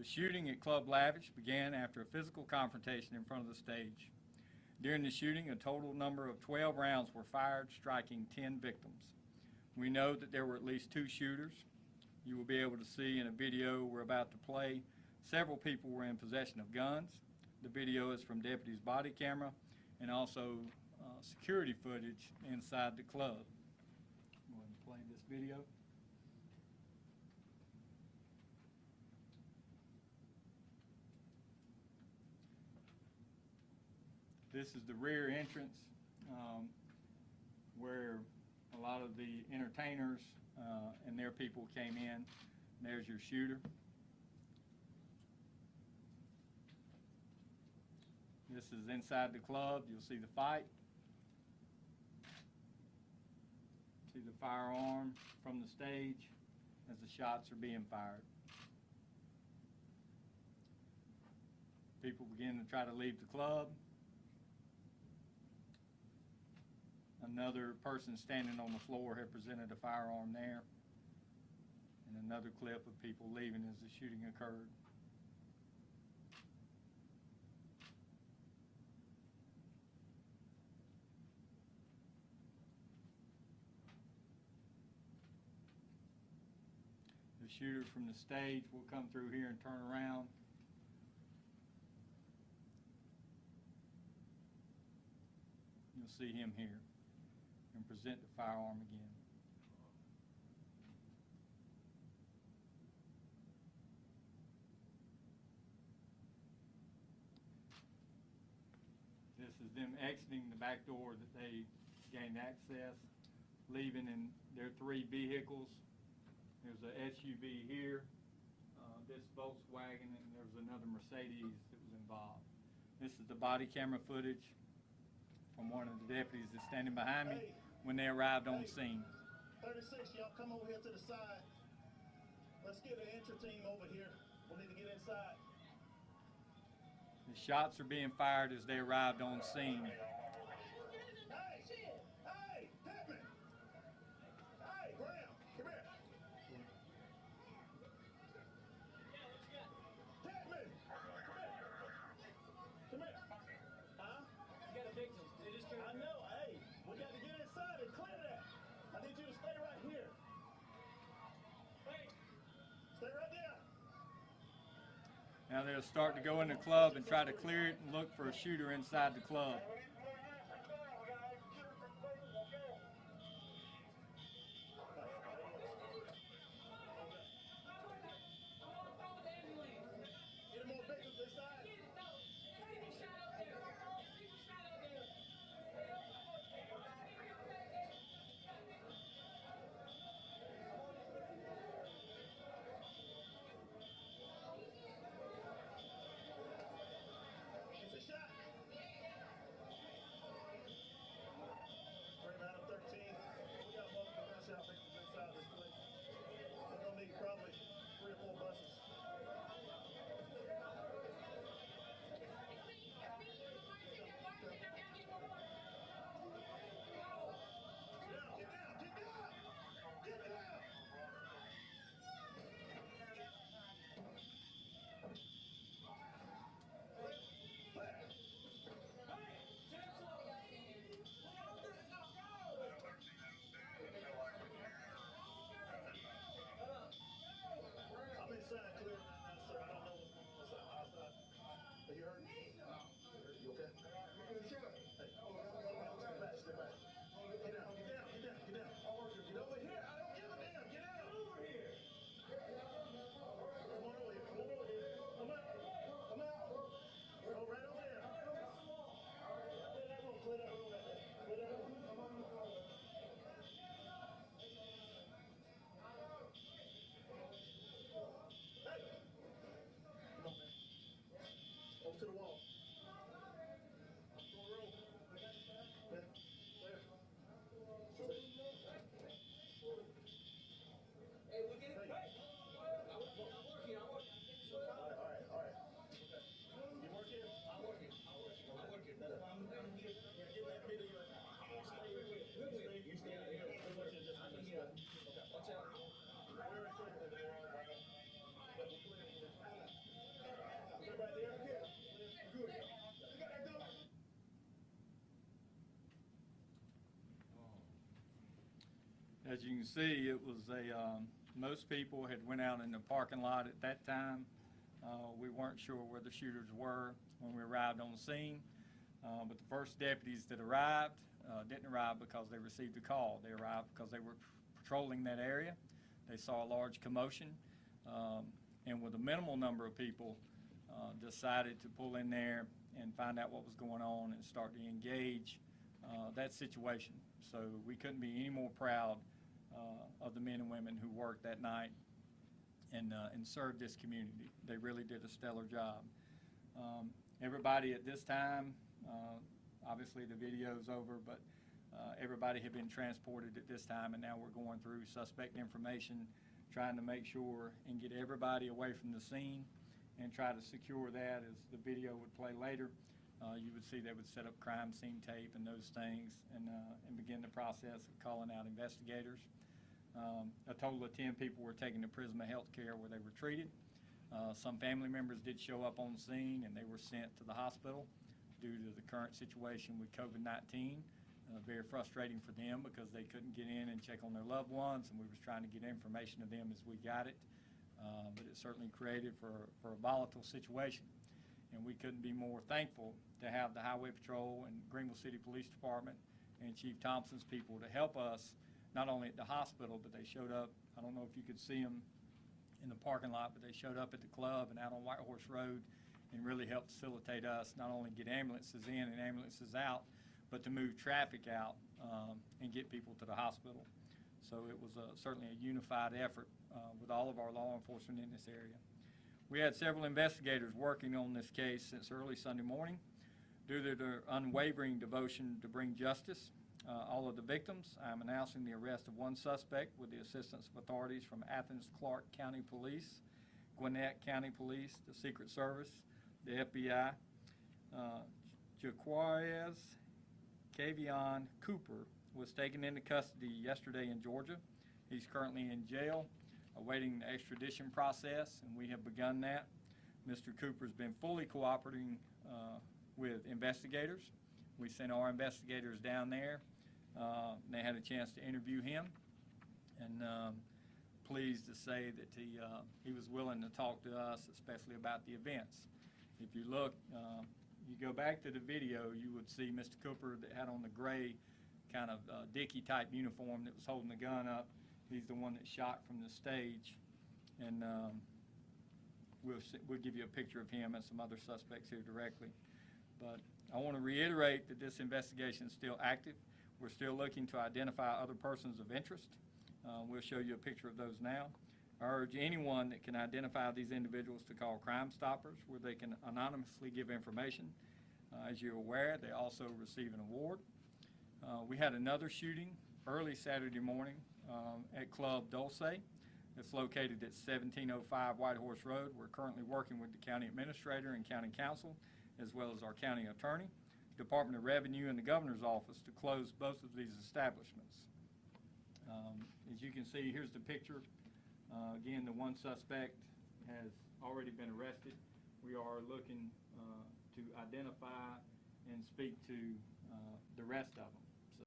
The shooting at Club Lavish began after a physical confrontation in front of the stage. During the shooting, a total number of 12 rounds were fired, striking 10 victims. We know that there were at least 2 shooters. You will be able to see in a video we're about to play, several people were in possession of guns. The video is from deputies' body camera and also security footage inside the club. Go ahead and play this video. This is the rear entrance where a lot of the entertainers and their people came in. There's your shooter. This is inside the club. You'll see the fight. See the firearm from the stage as the shots are being fired. People begin to try to leave the club. Another person standing on the floor had presented a firearm there. And another clip of people leaving as the shooting occurred. The shooter from the stage will come through here and turn around. You'll see him here and present the firearm again. This is them exiting the back door that they gained access, leaving in their 3 vehicles. There's an SUV here, this Volkswagen, and there was another Mercedes that was involved. This is the body camera footage from one of the deputies that's standing behind me when they arrived on scene. 36, y'all come over here to the side. Let's get an entry team over here. We need to get inside. The shots are being fired as they arrived on scene. Now they'll start to go in the club and try to clear it and look for a shooter inside the club. To the wall. As you can see, it was most people had went out in the parking lot at that time. We weren't sure where the shooters were when we arrived on the scene, but the first deputies that arrived didn't arrive because they received a call. They arrived because they were patrolling that area. They saw a large commotion, and with a minimal number of people, decided to pull in there and find out what was going on and start to engage that situation. So we couldn't be any more proud of the men and women who worked that night and served this community. They really did a stellar job. Everybody at this time, obviously the video's over, but everybody had been transported at this time, and now we're going through suspect information, trying to make sure and get everybody away from the scene and try to secure that. As the video would play later, you would see they would set up crime scene tape and those things, and begin the process of calling out investigators. A total of 10 people were taken to Prisma Healthcare where they were treated. Some family members did show up on the scene, and they were sent to the hospital due to the current situation with COVID-19. Very frustrating for them because they couldn't get in and check on their loved ones, and we was trying to get information to them as we got it. But it certainly created for a volatile situation. And we couldn't be more thankful to have the Highway Patrol and Greenville City Police Department and Chief Thompson's people to help us, not only at the hospital, but they showed up. I don't know if you could see them in the parking lot, but they showed up at the club and out on White Horse Road and really helped facilitate us not only get ambulances in and ambulances out, but to move traffic out and get people to the hospital. So it was certainly a unified effort with all of our law enforcement in this area. We had several investigators working on this case since early Sunday morning. Due to their unwavering devotion to bring justice all of the victims, I'm announcing the arrest of one suspect with the assistance of authorities from Athens Clarke County Police, Gwinnett County Police, the Secret Service, the FBI. Jaquarius Kavion Cooper was taken into custody yesterday in Georgia. He's currently in jail awaiting the extradition process, and we have begun that. Mr. Cooper's been fully cooperating with investigators. We sent our investigators down there. They had a chance to interview him, and pleased to say that he was willing to talk to us, especially about the events. If you look, you go back to the video, you would see Mr. Cooper that had on the gray kind of Dickie type uniform that was holding the gun up. He's the one that shot from the stage, and we'll give you a picture of him and some other suspects here directly. But I want to reiterate that this investigation is still active. We're still looking to identify other persons of interest. We'll show you a picture of those now. I urge anyone that can identify these individuals to call Crime Stoppers, where they can anonymously give information. As you're aware, they also receive an award. We had another shooting early Saturday morning at Club Dulce. It's located at 1705 White Horse Road. We're currently working with the county administrator and county council, as well as our county attorney, Department of Revenue, and the governor's office to close both of these establishments. As you can see, here's the picture. Again, the one suspect has already been arrested. We are looking to identify and speak to the rest of them.